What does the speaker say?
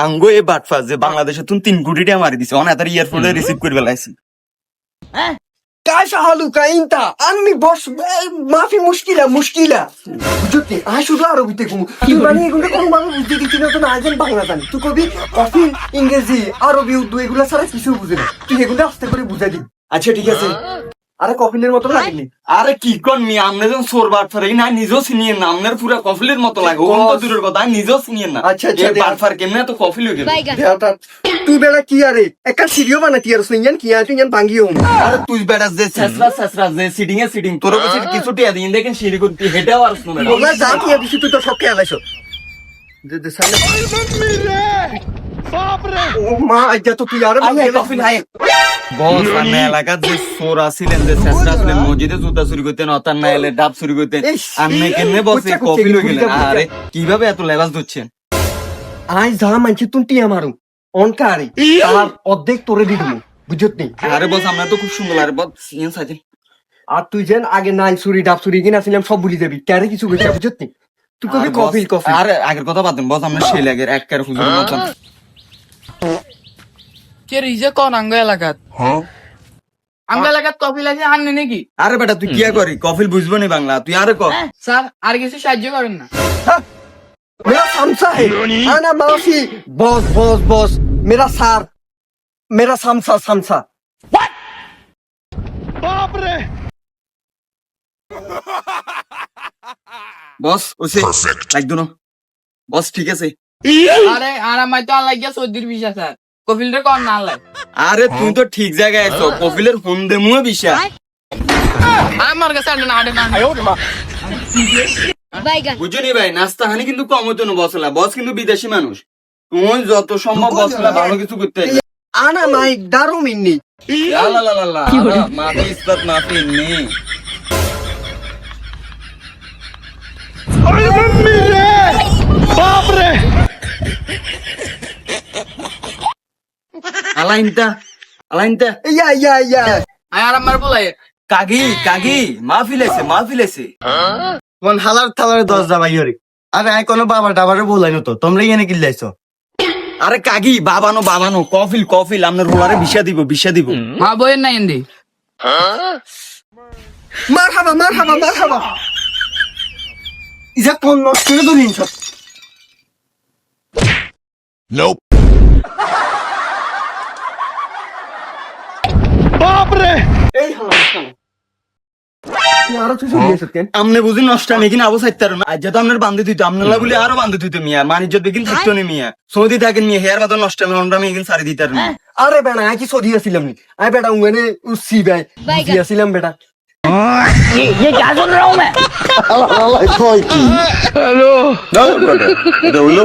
আঙ্গো এ বাটফা যে বাংলাদেশে তুমি 3 কোটি টাকা মারি দিছে অন এতার ইয়ারফোনে রিসিভ করে বেলাইছি كاش حالك انت عني بص ما في مشكله বুঝতে আই শুধু আরবি তে কম তুই মানে এগুলো কোন মানুষ বুঝতে দিছিস না তো না আইজেন বাংলা জানি তুই কবি কফি ইংরেজি আরবি উর্দু এগুলো ছাড়া কিছু বুঝে না তুই এগুলো আস্তে করে বুঝাই দিবি আচ্ছা ঠিক আছে আরে কফিলের মতো লাগেনি আরে কি কোন মি আমনে যখন সোর বাটফার এই না নিজেও চিনিয়ে না আমনের পুরা কফিলের মতো লাগে ও তো দূরের কথা আমি নিজেও চিনিয়ে না আচ্ছা, আচ্ছা, এই বাটফার কেমনে তো কফিল হয়ে গেল দেওটা তুই বেলা কি আরে একটা সিরিও বানাতি আর সুইয়ান কি আছে ইয়ান ভাঙ্গিও আরে তুই বেড়াস যে ছেসরা যে সিটিং তোর কাছে কিছু টিয়া দিন দেখেন সিঁড়ি করতে হেটাও আর শুনে না ওলা যা কি দিছি তুই তো সব খেয়াল আইছো দে সামনে ও মা আইজা তো তুই আর কফিল হাই বস আমি এলাকার যে সোর আছিলেন যে ছেসরা ছিলেন মসজিদে জুতা চুরি করতেন অতার না এলে ডাব চুরি করতেন আপনি কেমনে বসে কফিল হয়ে গেলেন আরে কিভাবে এত লেবাস দিচ্ছেন আই যা মানছি তুই টিয়া মারু অনকারি আর অর্ধেক তোরে দি দিমু বুঝত নি আরে বস আমরা তো খুব সুন্দর আরে বস ইন সাইজে আর তুই যেন আগে নাই চুরি ডাব চুরি কিনা ছিলাম সব ভুলি যাবি কারে কিছু কইছ বুঝত নি তুই কবি কফি আরে আগের কথা বাদ দেন বস আমরা সেই লাগের এক কার হুজুরের মতন কে রিজে কোন আঙ্গ এলাকাত আঙ্গ এলাকাত কফি লাগে আননি নাকি আরে বেটা তুই কি করি কফিল বুঝবো নি বাংলা তুই আরে ক স্যার আর কিছু সাহায্য করেন না मेरा समसा है आना माफी बॉस मेरा सार मेरा समसा বস ওসে একদম বস ঠিক আছে আরে আর আমার তো লাগিয়া 14 বিশা স্যার কফিলটা কোন না লাই আরে তুই তো ঠিক জায়গায় আছো কফিলের ফোন দে মুয়ে বিশ্বাস আমার কাছে আড়ে না বুঝনি ভাই নাস্তা হানি কিন্তু কম হতো না বসলা বস কিন্তু বিদেশি মানুষ তুই যত সম্ভব বসলা ভালো কিছু করতে आना माइक दारू मिन्नी মাফি ইসবাত মাফি নে আলাইনটা या আর আমার বলাই কাগি মাহফিলেছে কোন হালার থালার 10 দাবাই হরি আরে আই কোন বাবা ডাবারে বলাইনো তো তোমরা এখানে কি লাইছো আরে কাগি বাবানো কফিল আপনার রোলারে বিশা দিব মা বইয়ের নাই এন্দি मरहबा इजा कौन नष्ट করে দিন সব এই হালার আরো কিছু দিয়ে সত্যি আমনে বুঝি নষ্ট আমি কিনা আবু সাইতার না আজ তো আপনার বান্ধে দিত আপনারা বলি আরো বান্ধে দিত মিয়া মানিজ্য বেগিন থাকতো না মিয়া সৌদি থাকেন মিয়া হেয়ার বাদন নষ্ট আমি আমরা আমি এগিন সারি দিতার না আরে বেটা আই কি সদি আছিলাম নি আই বেটা উঙ্গনে উসি ভাই দিয়েছিলাম বেটা ये क्या सुन रहा हूँ मैं আল্লাহ কয় কি হ্যালো না এটা হইলো